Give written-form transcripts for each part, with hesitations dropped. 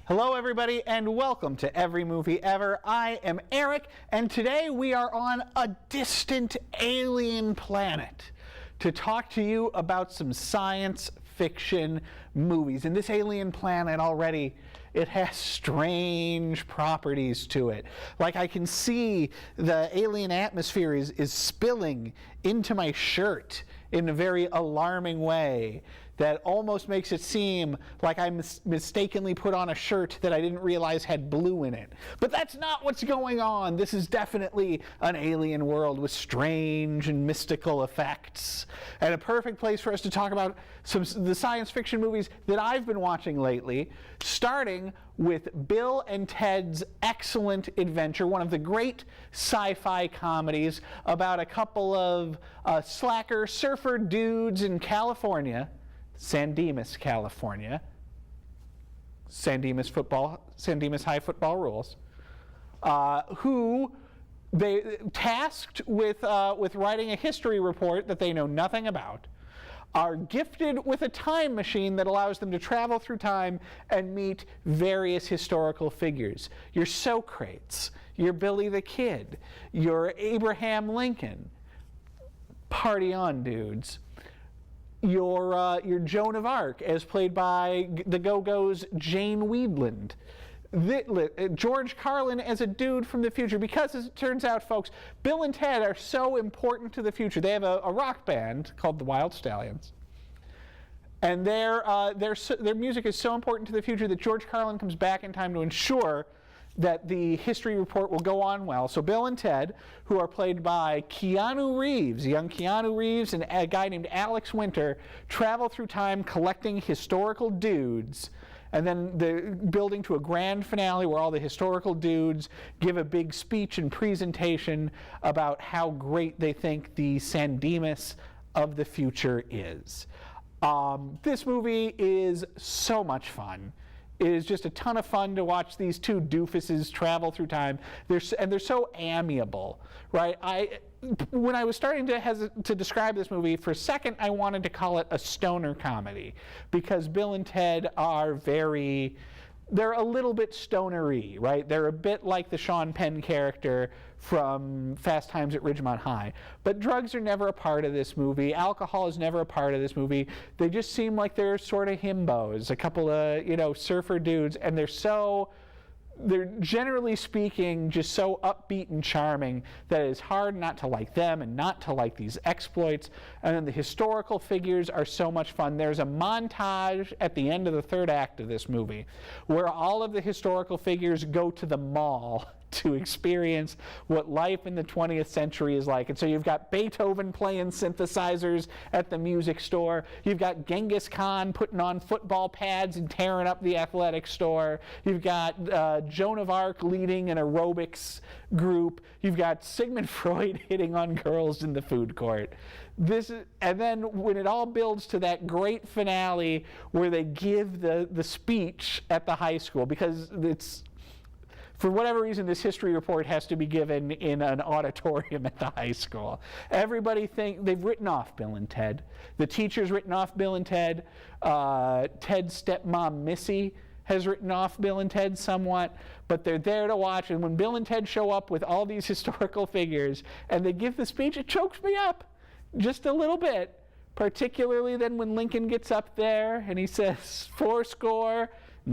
Hello everybody and welcome to Every Movie Ever. I am Eric and today we are on a distant alien planet to talk to you about some science fiction movies. And this alien planet already, it has strange properties to it. Like I can see the alien atmosphere is spilling into my shirt in a very alarming way that almost makes it seem like I mistakenly put on a shirt that I didn't realize had blue in it. But that's not what's going on. This is definitely an alien world with strange and mystical effects. And a perfect place for us to talk about the science fiction movies that I've been watching lately, starting with Bill and Ted's Excellent Adventure, one of the great sci-fi comedies about a couple of slacker surfer dudes in California, San Dimas, California. San Dimas High football rules. Who they tasked with writing a history report that they know nothing about, are gifted with a time machine that allows them to travel through time and meet various historical figures. Your Socrates, your Billy the Kid, your Abraham Lincoln. Party on, dudes. Your Joan of Arc, as played by the Go-Go's Jane Weedland. George Carlin as a dude from the future, because as it turns out, folks, Bill and Ted are so important to the future. They have a rock band called the Wild Stallions, and their music is so important to the future that George Carlin comes back in time to ensure that the history report will go on well. So Bill and Ted, who are played by Keanu Reeves, young Keanu Reeves, and a guy named Alex Winter, travel through time collecting historical dudes, and then they're building to a grand finale where all the historical dudes give a big speech and presentation about how great they think the San Dimas of the future is. This movie is so much fun. It is just a ton of fun to watch these two doofuses travel through time. They're so amiable, right? When I was starting to describe this movie, for a second I wanted to call it a stoner comedy, because Bill and Ted are they're a little bit stonery, right? They're a bit like the Sean Penn character from Fast Times at Ridgemont High. But drugs are never a part of this movie. Alcohol is never a part of this movie. They just seem like they're sort of himbos, a couple of, surfer dudes, and they're generally speaking just so upbeat and charming that it is hard not to like them and not to like these exploits. And then the historical figures are so much fun. There's a montage at the end of the third act of this movie where all of the historical figures go to the mall to experience what life in the 20th century is like. And so you've got Beethoven playing synthesizers at the music store. You've got Genghis Khan putting on football pads and tearing up the athletic store. You've got Joan of Arc leading an aerobics group. You've got Sigmund Freud hitting on girls in the food court. And then when it all builds to that great finale where they give the speech at the high school, because for whatever reason, this history report has to be given in an auditorium at the high school. Everybody they've written off Bill and Ted. The teacher's written off Bill and Ted. Ted's stepmom, Missy, has written off Bill and Ted somewhat, but they're there to watch. And when Bill and Ted show up with all these historical figures and they give the speech, it chokes me up just a little bit, particularly then when Lincoln gets up there and he says,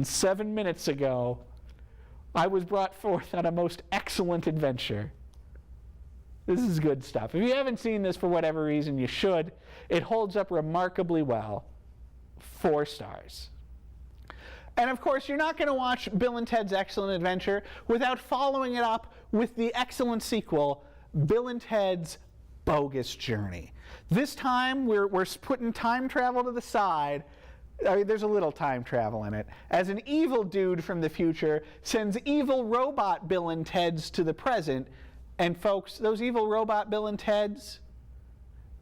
7 minutes ago, I was brought forth on a most excellent adventure. This is good stuff. If you haven't seen this for whatever reason, you should. It holds up remarkably well. 4 stars. And of course, you're not going to watch Bill and Ted's Excellent Adventure without following it up with the excellent sequel, Bill and Ted's Bogus Journey. This time, we're putting time travel to the side. I mean, there's a little time travel in it, as an evil dude from the future sends evil robot Bill and Teds to the present, and folks, those evil robot Bill and Teds,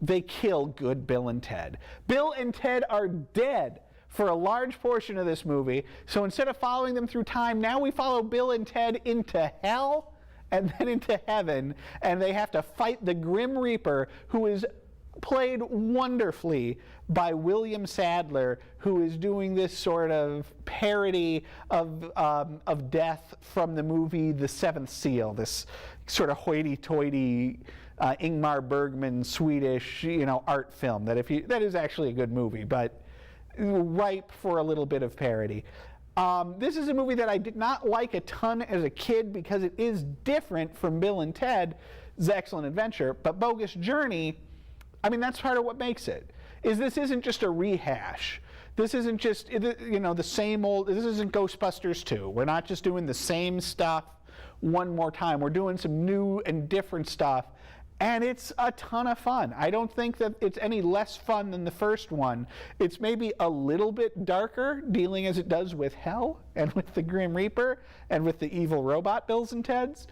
they kill good Bill and Ted. Bill and Ted are dead for a large portion of this movie, so instead of following them through time, now we follow Bill and Ted into hell and then into heaven, and they have to fight the Grim Reaper, who is played wonderfully by William Sadler, who is doing this sort of parody of death from the movie The Seventh Seal, this sort of hoity-toity Ingmar Bergman Swedish, art film that is actually a good movie, but ripe for a little bit of parody. This is a movie that I did not like a ton as a kid because it is different from Bill and Ted's Excellent Adventure, but Bogus Journey, that's part of what makes it. This isn't just a rehash. This isn't just, the same old, this isn't Ghostbusters 2. We're not just doing the same stuff one more time. We're doing some new and different stuff, and it's a ton of fun. I don't think that it's any less fun than the first one. It's maybe a little bit darker, dealing as it does with hell, and with the Grim Reaper, and with the evil robot Bills and Teds.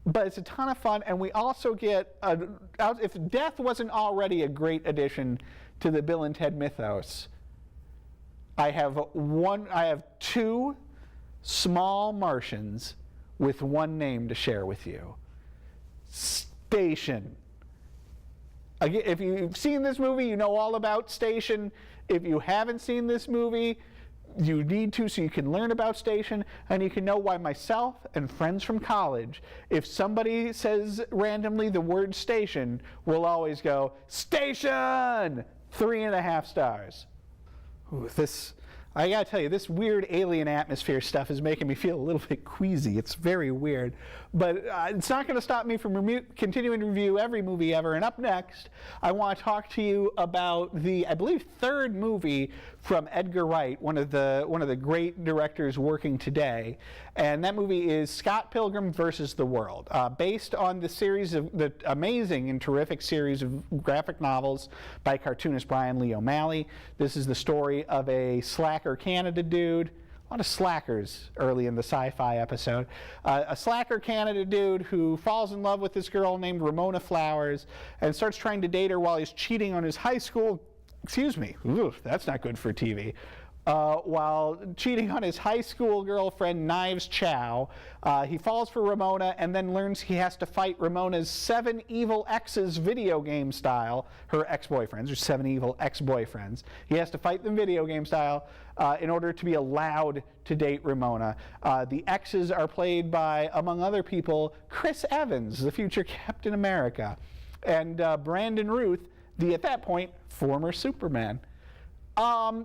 But it's a ton of fun, and we also get, if death wasn't already a great addition to the Bill and Ted mythos, I have two small Martians with one name to share with you. Station. Again, if you've seen this movie, you know all about Station. If you haven't seen this movie, you need to, so you can learn about Station, and you can know why myself and friends from college, if somebody says randomly the word Station, we'll always go, Station! 3.5 stars. Ooh, I gotta tell you, this weird alien atmosphere stuff is making me feel a little bit queasy. It's very weird. But it's not going to stop me from continuing to review every movie ever. And up next, I want to talk to you about the, I believe, third movie from Edgar Wright, one of the great directors working today. And that movie is Scott Pilgrim versus the World, based on the amazing and terrific series of graphic novels by cartoonist Brian Lee O'Malley. This is the story of a slacker Canada dude. A lot of slackers early in the sci-fi episode. A slacker Canada dude who falls in love with this girl named Ramona Flowers and starts trying to date her while he's cheating on his high school, that's not good for TV. While cheating on his high school girlfriend, Knives Chow, he falls for Ramona and then learns he has to fight Ramona's 7 evil exes video game style, her ex-boyfriends, or 7 evil ex-boyfriends. He has to fight them video game style in order to be allowed to date Ramona. The exes are played by, among other people, Chris Evans, the future Captain America, and Brandon Routh, at that point, former Superman.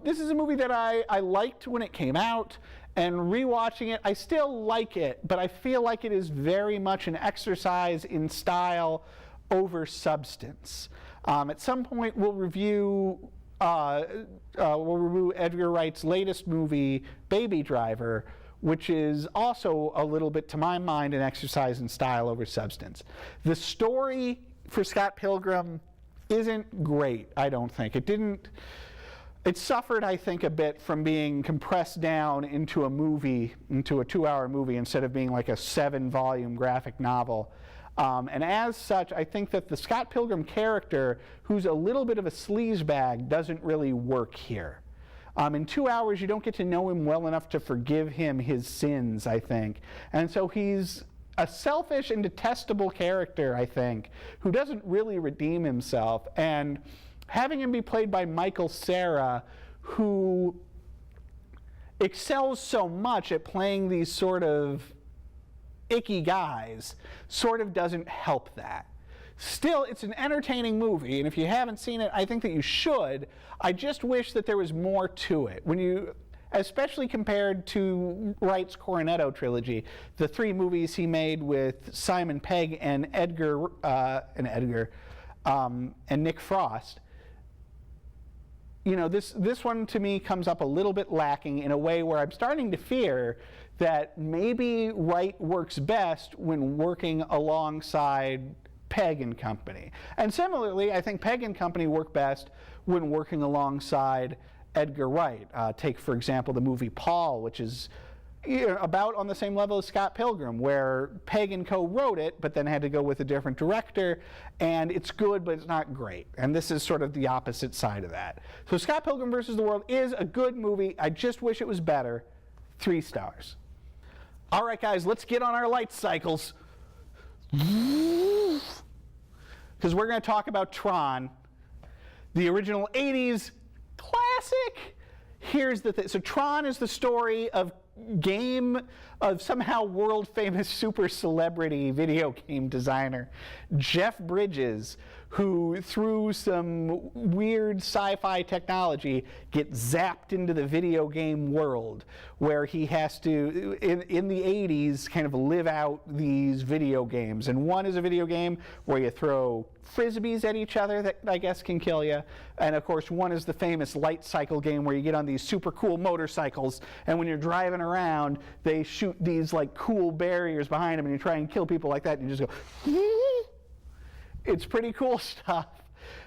This is a movie that I liked when it came out, and rewatching it, I still like it, but I feel like it is very much an exercise in style over substance. At some point, we'll review Edgar Wright's latest movie, Baby Driver, which is also a little bit, to my mind, an exercise in style over substance. The story for Scott Pilgrim isn't great, I don't think. It suffered, I think, a bit from being compressed down into a 2-hour movie, instead of being like a 7-volume graphic novel. And as such, I think that the Scott Pilgrim character, who's a little bit of a sleazebag, doesn't really work here. In 2 hours, you don't get to know him well enough to forgive him his sins, I think. And so he's a selfish and detestable character, I think, who doesn't really redeem himself. And having him be played by Michael Cera, who excels so much at playing these sort of icky guys, sort of doesn't help that. Still, it's an entertaining movie, and if you haven't seen it, I think that you should. I just wish that there was more to it. Especially compared to Wright's Cornetto trilogy, the 3 movies he made with Simon Pegg and Nick Frost. This one to me comes up a little bit lacking in a way where I'm starting to fear that maybe Wright works best when working alongside Pegg and Company. And similarly, I think Pegg and Company work best when working alongside Edgar Wright. Take, for example, the movie Paul, which is about on the same level as Scott Pilgrim, where Pegg and Co. wrote it, but then had to go with a different director, and it's good, but it's not great. And this is sort of the opposite side of that. So Scott Pilgrim versus the World is a good movie. I just wish it was better. 3 stars. All right, guys, let's get on our light cycles. Because we're going to talk about Tron The original 80s classic. Here's the thing. So Tron is the story of somehow world famous super celebrity video game designer Jeff Bridges, who through some weird sci-fi technology gets zapped into the video game world, where he has to, in the 80s, kind of live out these video games. And one is a video game where you throw frisbees at each other that I guess can kill you. And of course one is the famous light cycle game where you get on these super cool motorcycles, and when you're driving around they shoot these like cool barriers behind them and you try and kill people like that and you just go it's pretty cool stuff.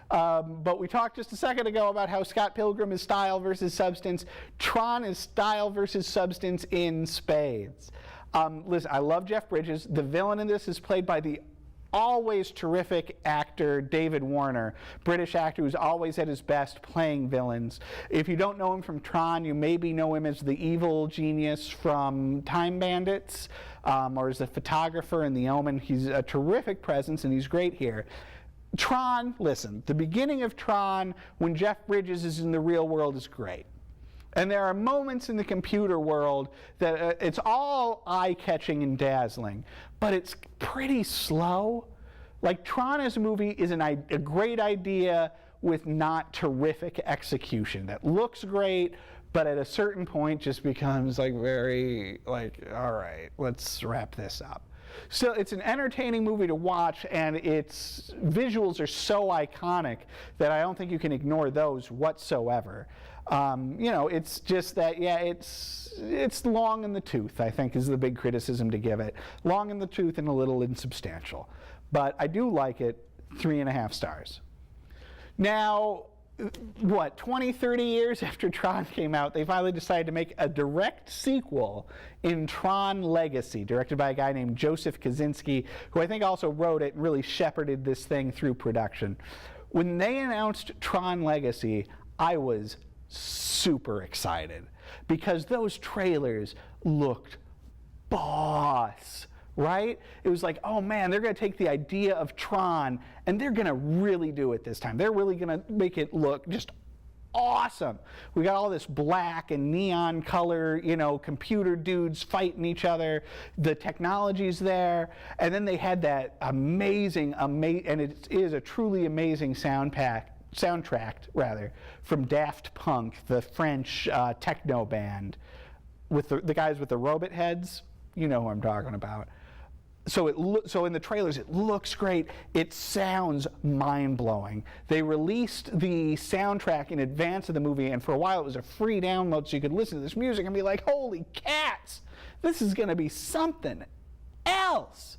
But we talked just a second ago about how Scott Pilgrim is style versus substance. Tron is style versus substance in spades. Listen, I love Jeff Bridges. The villain in this is played by the always terrific actor David Warner, British actor who's always at his best playing villains. If you don't know him from Tron, you maybe know him as the evil genius from Time Bandits, or as a photographer in The Omen. He's a terrific presence and he's great here. Tron, listen, the beginning of Tron when Jeff Bridges is in the real world is great. And there are moments in the computer world that it's all eye-catching and dazzling, but it's pretty slow. Like Tron as a movie is a great idea with not terrific execution. That looks great, but at a certain point just becomes like very like, all right, let's wrap this up. So it's an entertaining movie to watch, and its visuals are so iconic that I don't think you can ignore those whatsoever. You know, it's just that, yeah, it's long in the tooth, I think, is the big criticism to give it. Long in the tooth and a little insubstantial. But I do like it, 3.5 stars. Now, what, 20, 30 years after Tron came out, they finally decided to make a direct sequel in Tron Legacy, directed by a guy named Joseph Kosinski, who I think also wrote it and really shepherded this thing through production. When they announced Tron Legacy, I was super excited because those trailers looked boss, right? It was like, oh man, they're going to take the idea of Tron and they're going to really do it this time. They're really going to make it look just awesome. We got all this black and neon color, you know, computer dudes fighting each other. The technology's there. And then they had that amazing, and it is a truly amazing soundtrack from Daft Punk, the French techno band, with the guys with the robot heads. You know who I'm talking about. So in the trailers, it looks great. It sounds mind-blowing. They released the soundtrack in advance of the movie, and for a while it was a free download, so you could listen to this music and be like, holy cats, this is going to be something else.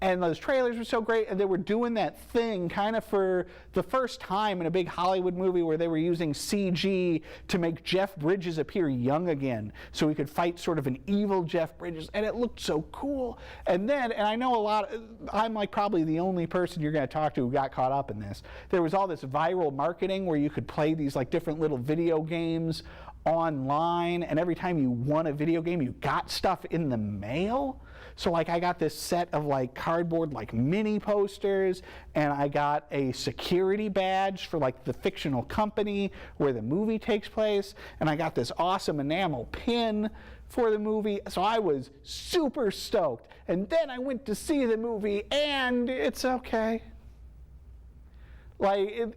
And those trailers were so great, and they were doing that thing kind of for the first time in a big Hollywood movie where they were using CG to make Jeff Bridges appear young again so he could fight sort of an evil Jeff Bridges, and it looked so cool. And then, and I know I'm like probably the only person you're going to talk to who got caught up in this, there was all this viral marketing where you could play these like different little video games online, and every time you won a video game you got stuff in the mail. So like I got this set of like cardboard like mini posters, and I got a security badge for like the fictional company where the movie takes place, and I got this awesome enamel pin for the movie. So I was super stoked. And then I went to see the movie and it's okay. Like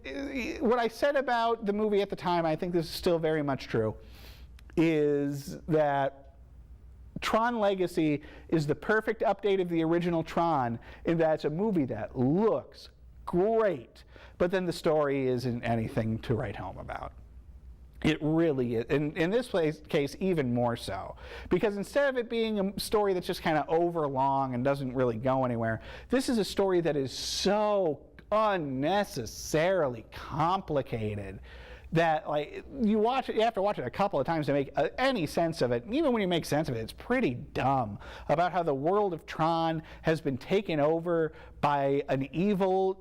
what I said about the movie at the time, I think this is still very much true, is that Tron Legacy is the perfect update of the original Tron in that it's a movie that looks great, but then the story isn't anything to write home about. It really is. In this case, even more so. Because instead of it being a story that's just kind of overlong and doesn't really go anywhere, this is a story that is so unnecessarily complicated that like you have to watch it a couple of times to make any sense of it. And even when you make sense of it, it's pretty dumb about how the world of Tron has been taken over by an evil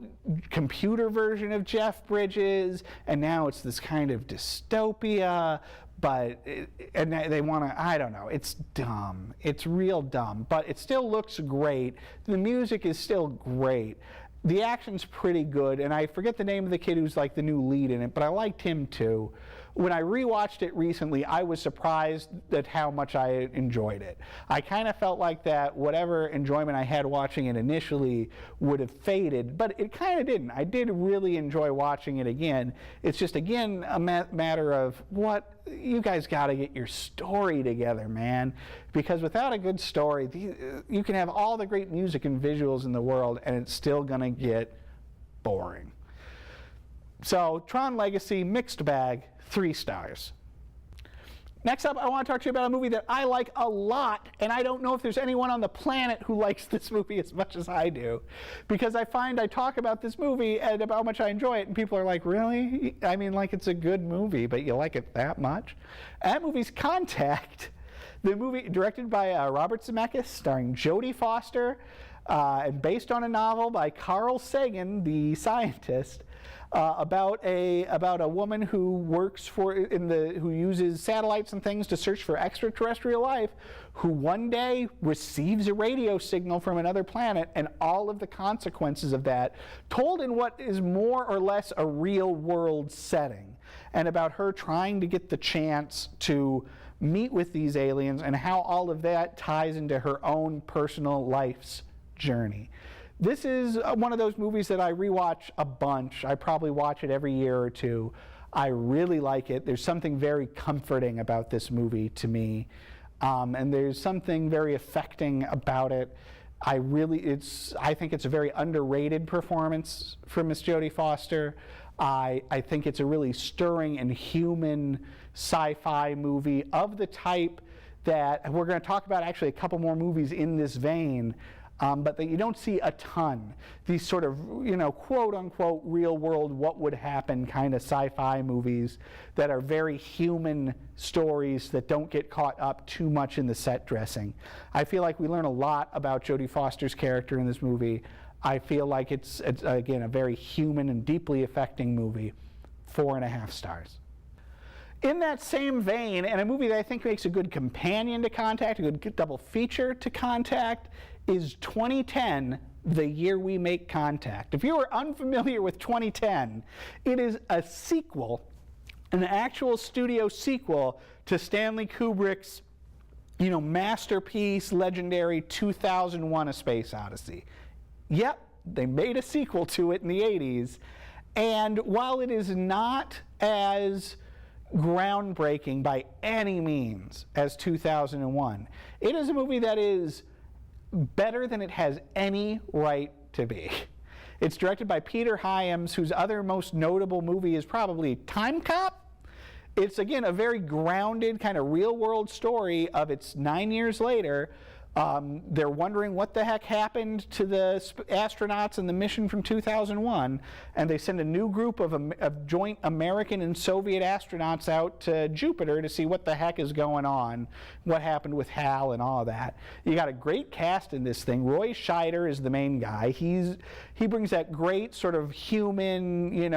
computer version of Jeff Bridges, and now it's this kind of dystopia. And they want to, I don't know, it's dumb. It's real dumb, but it still looks great. The music is still great. The action's pretty good, and I forget the name of the kid who's like the new lead in it, but I liked him too. When I rewatched it recently, I was surprised at how much I enjoyed it. I kind of felt like that whatever enjoyment I had watching it initially would have faded, but it kind of didn't. I did really enjoy watching it again. It's just, again, a matter of you guys got to get your story together, man. Because without a good story, you can have all the great music and visuals in the world, and it's still going to get boring. So, Tron Legacy, mixed bag, 3 stars. Next up, I want to talk to you about a movie that I like a lot, and I don't know if there's anyone on the planet who likes this movie as much as I do. Because I find I talk about this movie and about how much I enjoy it, and people are like, really? I mean, like, it's a good movie, but you like it that much? And that movie's Contact. The movie directed by Robert Zemeckis, starring Jodie Foster, and based on a novel by Carl Sagan, the scientist, about a woman who works who uses satellites and things to search for extraterrestrial life, who one day receives a radio signal from another planet, and all of the consequences of that, told in what is more or less a real world setting, and about her trying to get the chance to meet with these aliens and how all of that ties into her own personal life's journey. This is one of those movies that I rewatch a bunch. I probably watch it every year or two. I really like it. There's something very comforting about this movie to me, and there's something very affecting about it. I think it's a very underrated performance from Miss Jodie Foster. I think it's a really stirring and human sci-fi movie of the type that we're going to talk about, actually a couple more movies in this vein, but that you don't see a ton. These sort of, quote-unquote real-world, what would happen kind of sci-fi movies that are very human stories that don't get caught up too much in the set dressing. I feel like we learn a lot about Jodie Foster's character in this movie. I feel like it's again, a very human and deeply affecting movie. 4.5 stars. In that same vein, and a movie that I think makes a good companion to Contact, a good double feature to Contact, is 2010, The Year We Make Contact. If you are unfamiliar with 2010, it is a sequel, an actual studio sequel to Stanley Kubrick's, masterpiece, legendary 2001: A Space Odyssey. Yep, they made a sequel to it in the 80s, and while it is not as groundbreaking by any means as 2001, it is a movie that is better than it has any right to be. It's directed by Peter Hyams, whose other most notable movie is probably Time Cop. It's, again, a very grounded kind of real-world story of it's 9 years later. They're wondering what the heck happened to the astronauts in the mission from 2001, and they send a new group of joint American and Soviet astronauts out to Jupiter to see what the heck is going on, what happened with Hal and all of that. You got a great cast in this thing. Roy Scheider is the main guy. He brings that great sort of human,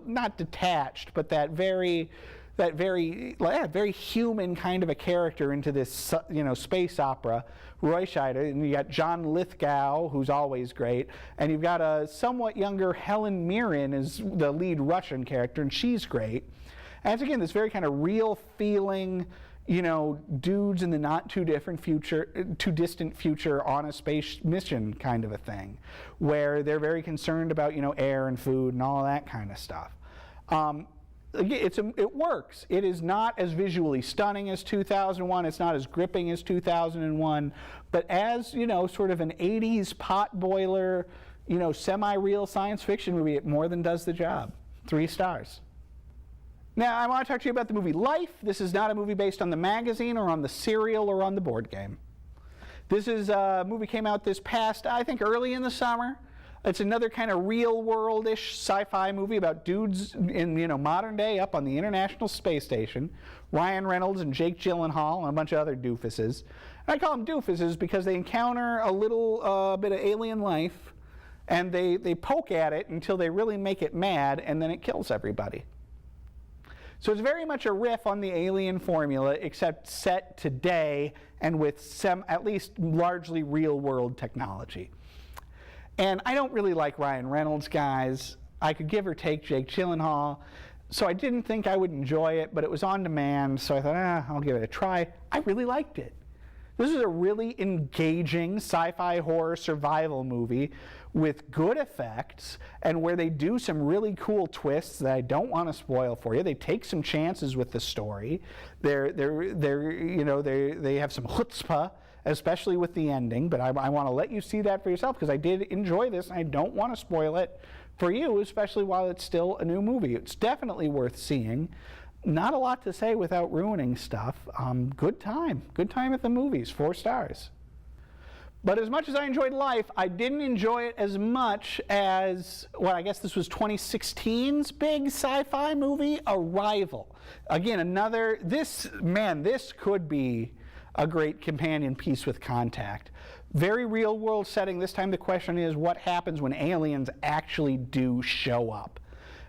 not detached, but that very human kind of a character into this, space opera. Roy Scheider, and you got John Lithgow, who's always great, and you've got a somewhat younger Helen Mirren as the lead Russian character, and she's great. And it's, again, this very kind of real feeling, dudes in the not too distant future on a space mission kind of a thing, where they're very concerned about, air and food and all that kind of stuff. It works. It is not as visually stunning as 2001. It's not as gripping as 2001. But as, sort of an 80s potboiler, semi-real science fiction movie, it more than does the job. 3 stars. Now, I want to talk to you about the movie Life. This is not a movie based on the magazine or on the serial or on the board game. This is a movie came out this past, I think, early in the summer. It's another kind of real-world-ish sci-fi movie about dudes in modern day up on the International Space Station. Ryan Reynolds and Jake Gyllenhaal and a bunch of other doofuses. And I call them doofuses because they encounter a little bit of alien life, and they poke at it until they really make it mad, and then it kills everybody. So it's very much a riff on the Alien formula, except set today and with at least largely real-world technology. And I don't really like Ryan Reynolds, guys. I could give or take Jake Gyllenhaal. So I didn't think I would enjoy it, but it was on demand, so I thought, I'll give it a try. I really liked it. This is a really engaging sci-fi horror survival movie with good effects and where they do some really cool twists that I don't want to spoil for you. They take some chances with the story. They have some chutzpah, especially with the ending, but I want to let you see that for yourself because I did enjoy this and I don't want to spoil it for you, especially while it's still a new movie. It's definitely worth seeing. Not a lot to say without ruining stuff. Good time at the movies, 4 stars. But as much as I enjoyed Life, I didn't enjoy it as much as, well, I guess this was 2016's big sci-fi movie, Arrival. Again, this could be a great companion piece with Contact. Very real world setting. This time the question is, what happens when aliens actually do show up?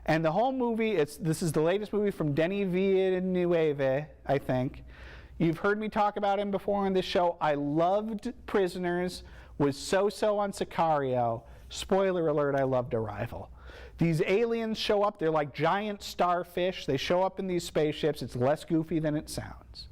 And the whole movie, this is the latest movie from Denis Villeneuve, I think. You've heard me talk about him before on this show. I loved Prisoners, was so-so on Sicario. Spoiler alert, I loved Arrival. These aliens show up, they're like giant starfish. They show up in these spaceships. It's less goofy than it sounds.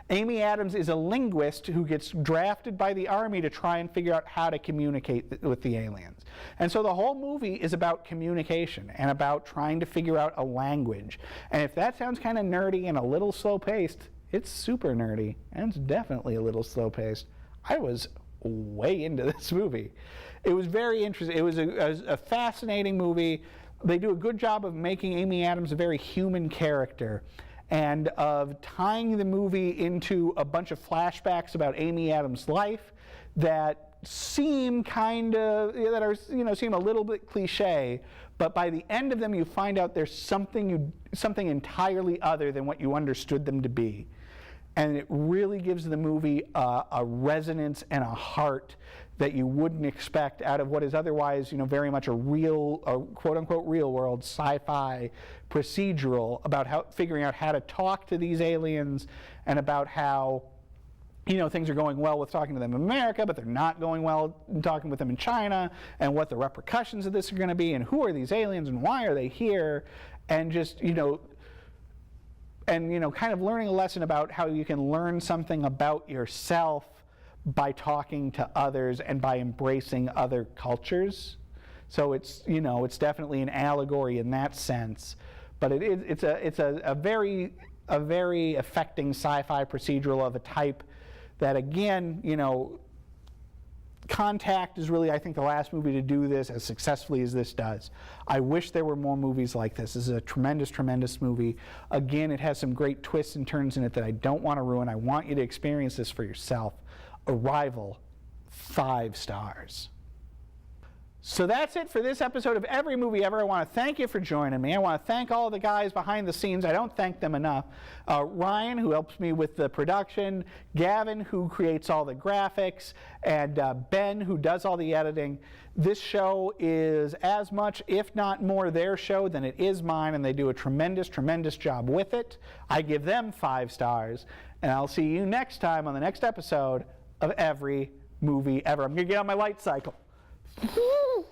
Amy Adams is a linguist who gets drafted by the army to try and figure out how to communicate with the aliens. And so the whole movie is about communication and about trying to figure out a language. And if that sounds kind of nerdy and a little slow-paced, it's super nerdy, and it's definitely a little slow-paced. I was way into this movie. It was very interesting. It was a fascinating movie. They do a good job of making Amy Adams a very human character, and of tying the movie into a bunch of flashbacks about Amy Adams' life that seem seem a little bit cliche, but by the end of them you find out there's something entirely other than what you understood them to be. And it really gives the movie a resonance and a heart that you wouldn't expect out of what is otherwise, very much a quote-unquote real-world sci-fi procedural about figuring out how to talk to these aliens and about how, things are going well with talking to them in America, but they're not going well in talking with them in China, and what the repercussions of this are going to be, and who are these aliens, and why are they here, and just, kind of learning a lesson about how you can learn something about yourself by talking to others and by embracing other cultures. So it's definitely an allegory in that sense, but it's a very affecting sci-fi procedural of a type that, again, Contact is really, I think, the last movie to do this as successfully as this does. I wish there were more movies like this. This is a tremendous, tremendous movie. Again, it has some great twists and turns in it that I don't want to ruin. I want you to experience this for yourself. Arrival, 5 stars. So that's it for this episode of Every Movie Ever. I want to thank you for joining me. I want to thank all the guys behind the scenes. I don't thank them enough. Ryan, who helps me with the production, Gavin, who creates all the graphics, and Ben, who does all the editing. This show is as much, if not more, their show than it is mine, and they do a tremendous, tremendous job with it. I give them 5 stars, and I'll see you next time on the next episode of Every Movie Ever. I'm going to get on my light cycle. Woo!